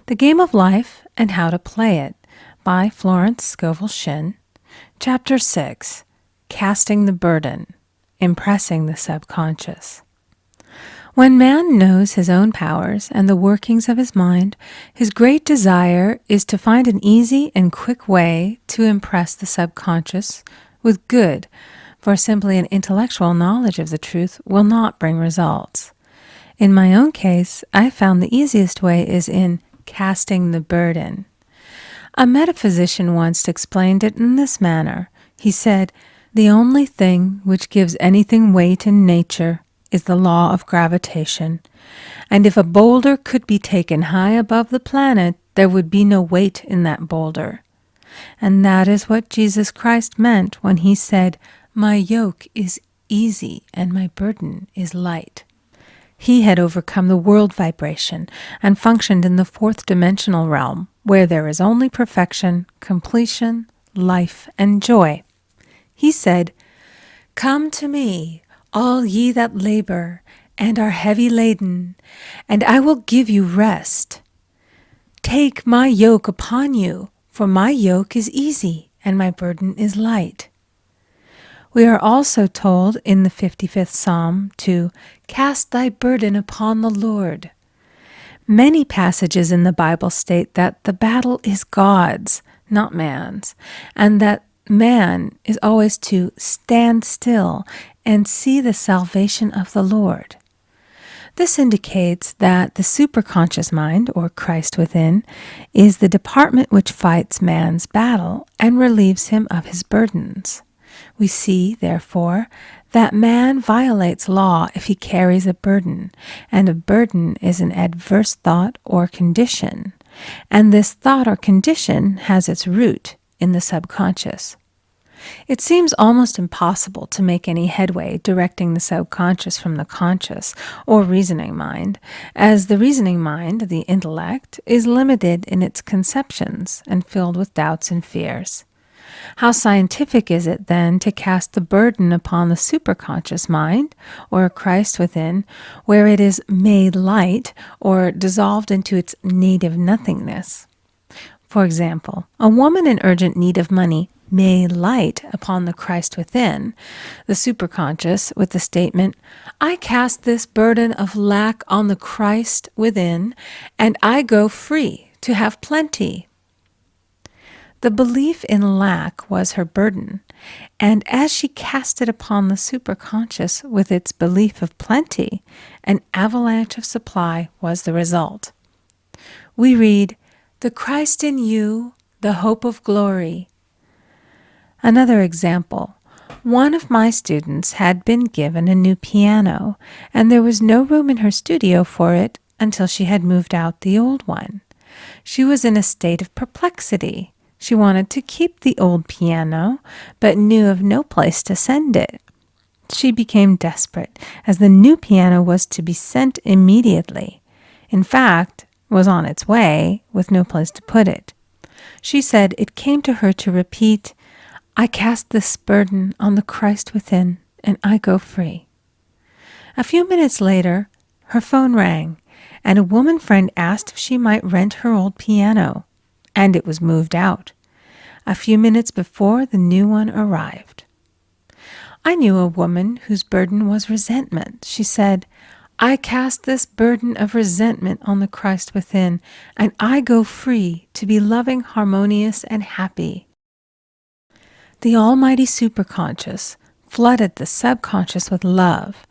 The Game of Life and How to Play It by Florence Scovel Shinn. Chapter 6, Casting the Burden, Impressing the Subconscious. When man knows his own powers and the workings of his mind, his great desire is to find an easy and quick way to impress the subconscious with good, for simply an intellectual knowledge of the truth will not bring results. In my own case, I found the easiest way is in casting the burden. A metaphysician once explained it in this manner. He said, "The only thing which gives anything weight in nature is the law of gravitation, and if a boulder could be taken high above the planet, there would be no weight in that boulder." And that is what Jesus Christ meant when he said, "My yoke is easy and my burden is light." He had overcome the world vibration and functioned in the fourth dimensional realm, where there is only perfection, completion, life, and joy. He said, "Come to me, all ye that labor and are heavy laden, and I will give you rest. Take my yoke upon you, for my yoke is easy and my burden is light." We are also told in the 55th Psalm to cast thy burden upon the Lord. Many passages in the Bible state that the battle is God's, not man's, and that man is always to stand still and see the salvation of the Lord. This indicates that the superconscious mind, or Christ within, is the department which fights man's battle and relieves him of his burdens. We see, therefore, that man violates law if he carries a burden, and a burden is an adverse thought or condition, and this thought or condition has its root in the subconscious. It seems almost impossible to make any headway directing the subconscious from the conscious or reasoning mind, as the reasoning mind, the intellect, is limited in its conceptions and filled with doubts and fears. How scientific is it, then, to cast the burden upon the superconscious mind, or Christ within, where it is made light or dissolved into its native nothingness? For example, a woman in urgent need of money may light upon the Christ within, the superconscious, with the statement, "I cast this burden of lack on the Christ within, and I go free to have plenty." The belief in lack was her burden, and as she cast it upon the superconscious with its belief of plenty, an avalanche of supply was the result. We read, "The Christ in you, the hope of glory." Another example. One of my students had been given a new piano, and there was no room in her studio for it until she had moved out the old one. She was in a state of perplexity. She wanted to keep the old piano, but knew of no place to send it. She became desperate, as the new piano was to be sent immediately. In fact, was on its way, with no place to put it. She said it came to her to repeat, "I cast this burden on the Christ within, and I go free." A few minutes later, her phone rang, and a woman friend asked if she might rent her old piano, and it was moved out. A few minutes before, the new one arrived. I knew a woman whose burden was resentment. She said, "I cast this burden of resentment on the Christ within, and I go free to be loving, harmonious, and happy." The almighty superconscious flooded the subconscious with love,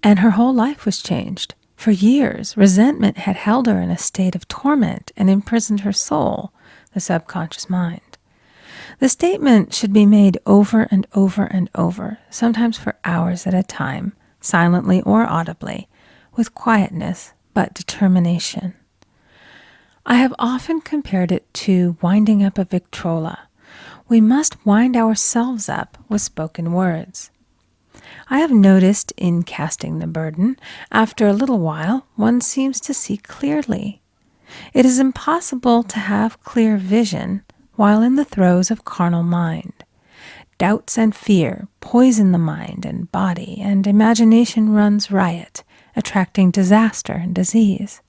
and her whole life was changed. For years, resentment had held her in a state of torment and imprisoned her soul, the subconscious mind. The statement should be made over and over and over, sometimes for hours at a time, silently or audibly, with quietness but determination. I have often compared it to winding up a Victrola. We must wind ourselves up with spoken words. I have noticed in casting the burden, after a little while, one seems to see clearly. It is impossible to have clear vision while in the throes of carnal mind. Doubts and fear poison the mind and body, and imagination runs riot, attracting disaster and disease.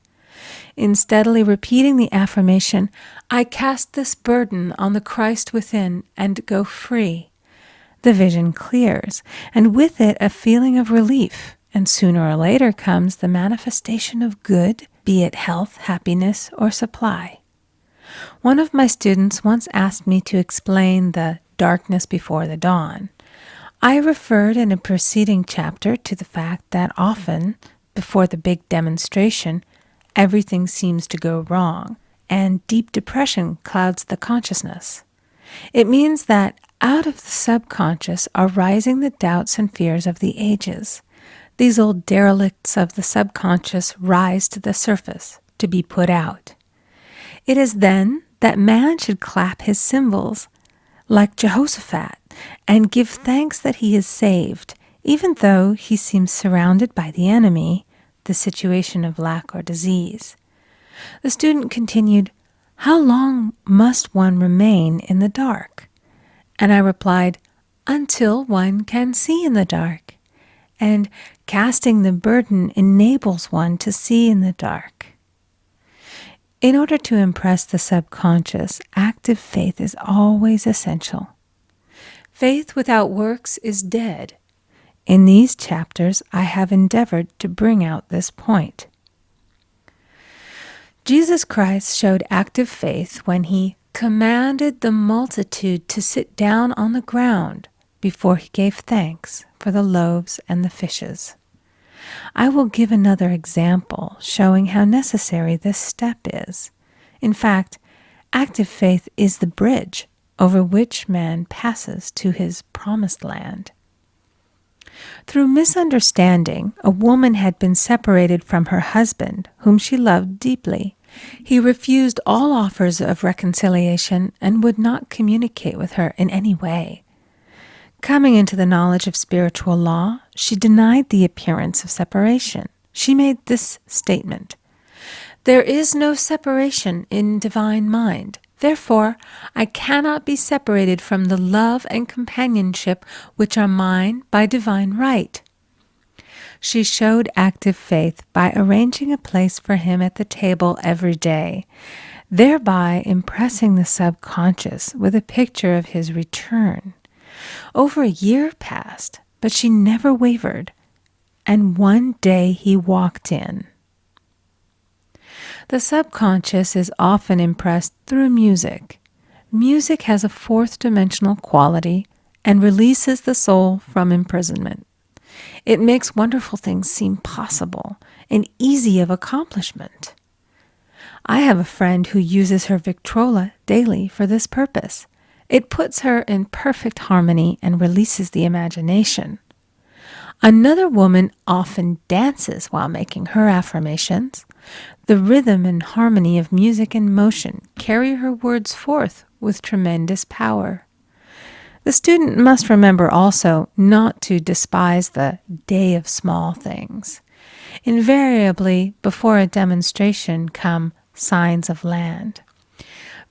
In steadily repeating the affirmation, "I cast this burden on the Christ within and go free," the vision clears, and with it a feeling of relief, and sooner or later comes the manifestation of good, be it health, happiness, or supply. One of my students once asked me to explain the darkness before the dawn. I referred in a preceding chapter to the fact that often, before the big demonstration, everything seems to go wrong, and deep depression clouds the consciousness. It means that out of the subconscious are rising the doubts and fears of the ages. These old derelicts of the subconscious rise to the surface to be put out. It is then that man should clap his cymbals like Jehoshaphat and give thanks that he is saved, even though he seems surrounded by the enemy, the situation of lack or disease. The student continued, "How long must one remain in the dark?" And I replied, "Until one can see in the dark." And casting the burden enables one to see in the dark. In order to impress the subconscious, active faith is always essential. Faith without works is dead. In these chapters, I have endeavored to bring out this point. Jesus Christ showed active faith when he commanded the multitude to sit down on the ground before he gave thanks for the loaves and the fishes. I will give another example showing how necessary this step is. In fact, active faith is the bridge over which man passes to his promised land. Through misunderstanding, a woman had been separated from her husband, whom she loved deeply. He refused all offers of reconciliation and would not communicate with her in any way. Coming into the knowledge of spiritual law, she denied the appearance of separation. She made this statement: "There is no separation in divine mind. Therefore, I cannot be separated from the love and companionship which are mine by divine right." She showed active faith by arranging a place for him at the table every day, thereby impressing the subconscious with a picture of his return. Over a year passed, but she never wavered, and one day he walked in. The subconscious is often impressed through music. Music has a fourth-dimensional quality and releases the soul from imprisonment. It makes wonderful things seem possible and easy of accomplishment. I have a friend who uses her Victrola daily for this purpose. It puts her in perfect harmony and releases the imagination. Another woman often dances while making her affirmations. The rhythm and harmony of music and motion carry her words forth with tremendous power. The student must remember also not to despise the day of small things. Invariably, before a demonstration come signs of land.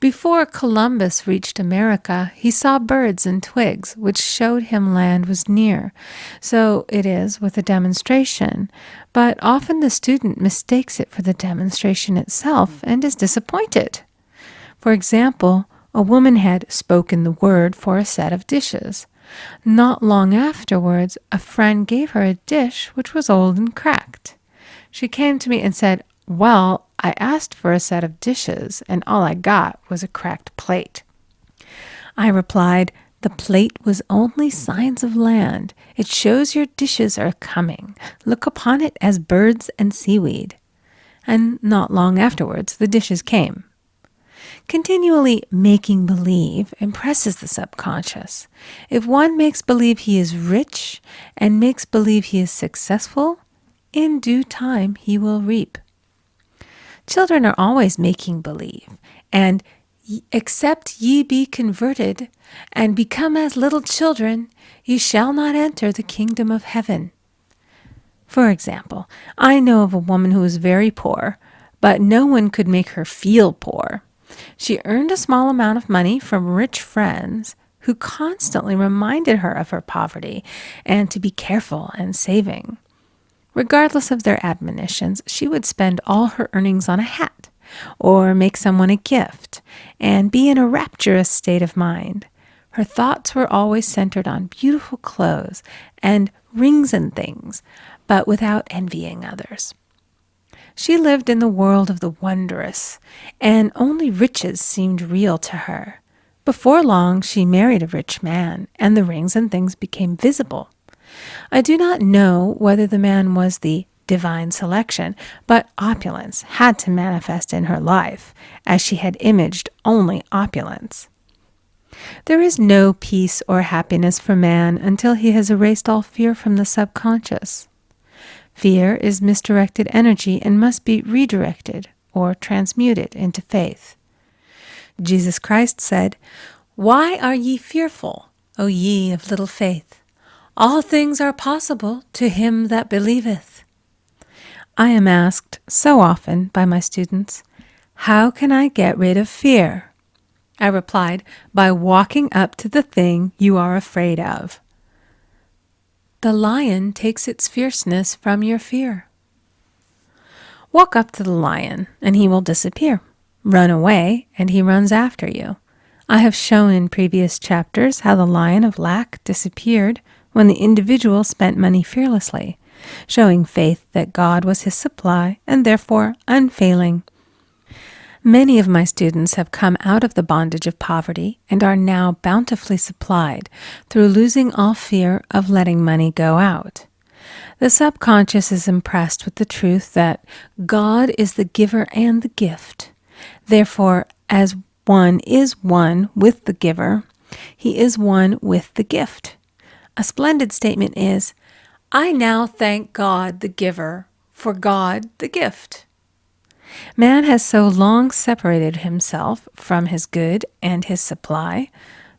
Before Columbus reached America, he saw birds and twigs, which showed him land was near. So it is with a demonstration, but often the student mistakes it for the demonstration itself and is disappointed. For example, a woman had spoken the word for a set of dishes. Not long afterwards, a friend gave her a dish which was old and cracked. She came to me and said, "Well, I asked for a set of dishes, and all I got was a cracked plate." I replied, "The plate was only signs of land. It shows your dishes are coming. Look upon it as birds and seaweed." And not long afterwards, the dishes came. Continually making believe impresses the subconscious. If one makes believe he is rich and makes believe he is successful, in due time he will reap. Children are always making believe, and "Except ye be converted and become as little children, ye shall not enter the kingdom of heaven." For example, I know of a woman who was very poor, but no one could make her feel poor. She earned a small amount of money from rich friends who constantly reminded her of her poverty and to be careful and saving. Regardless of their admonitions, she would spend all her earnings on a hat, or make someone a gift, and be in a rapturous state of mind. Her thoughts were always centered on beautiful clothes and rings and things, but without envying others. She lived in the world of the wondrous, and only riches seemed real to her. Before long, she married a rich man, and the rings and things became visible. I do not know whether the man was the divine selection, but opulence had to manifest in her life, as she had imaged only opulence. There is no peace or happiness for man until he has erased all fear from the subconscious. Fear is misdirected energy and must be redirected or transmuted into faith. Jesus Christ said, "Why are ye fearful, O ye of little faith? All things are possible to him that believeth." I am asked so often by my students, "How can I get rid of fear?" I replied, "By walking up to the thing you are afraid of." The lion takes its fierceness from your fear. Walk up to the lion, and he will disappear. Run away, and he runs after you. I have shown in previous chapters how the lion of lack disappeared when the individual spent money fearlessly, showing faith that God was his supply and therefore unfailing. Many of my students have come out of the bondage of poverty and are now bountifully supplied through losing all fear of letting money go out. The subconscious is impressed with the truth that God is the giver and the gift. Therefore, as one is one with the giver, he is one with the gift. A splendid statement is, "I now thank God the giver for God the gift." Man has so long separated himself from his good and his supply,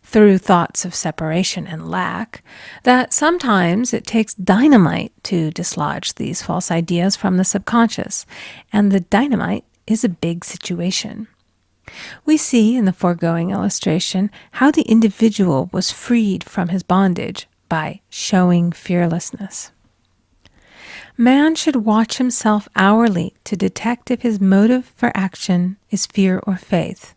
through thoughts of separation and lack, that sometimes it takes dynamite to dislodge these false ideas from the subconscious, and the dynamite is a big situation. We see in the foregoing illustration how the individual was freed from his bondage by showing fearlessness. Man should watch himself hourly to detect if his motive for action is fear or faith.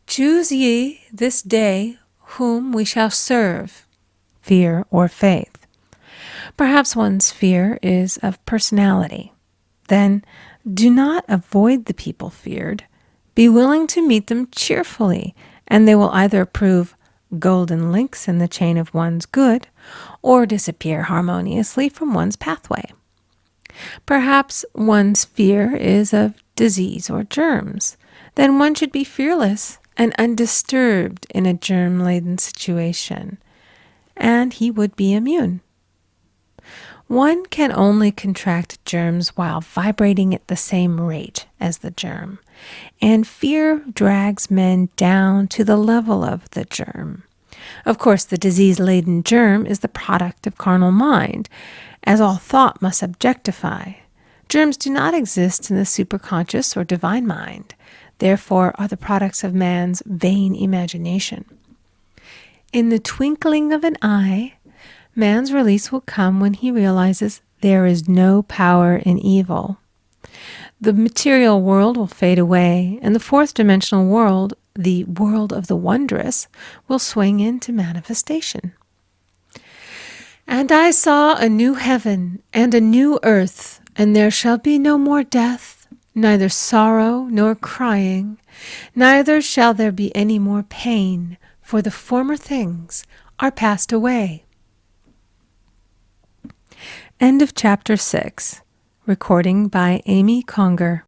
"Choose ye this day whom we shall serve," fear or faith. Perhaps one's fear is of personality. Then do not avoid the people feared. Be willing to meet them cheerfully, and they will either prove golden links in the chain of one's good, or disappear harmoniously from one's pathway. Perhaps one's fear is of disease or germs. Then one should be fearless and undisturbed in a germ-laden situation, and he would be immune. One can only contract germs while vibrating at the same rate as the germ, and fear drags men down to the level of the germ. Of course, the disease-laden germ is the product of carnal mind, as all thought must objectify. Germs do not exist in the superconscious or divine mind, therefore are the products of man's vain imagination. In the twinkling of an eye, man's release will come when he realizes there is no power in evil. The material world will fade away, and the fourth dimensional world, the world of the wondrous, will swing into manifestation. "And I saw a new heaven and a new earth, and there shall be no more death, neither sorrow nor crying, neither shall there be any more pain, for the former things are passed away." End of chapter 6. Recording by Amy Conger.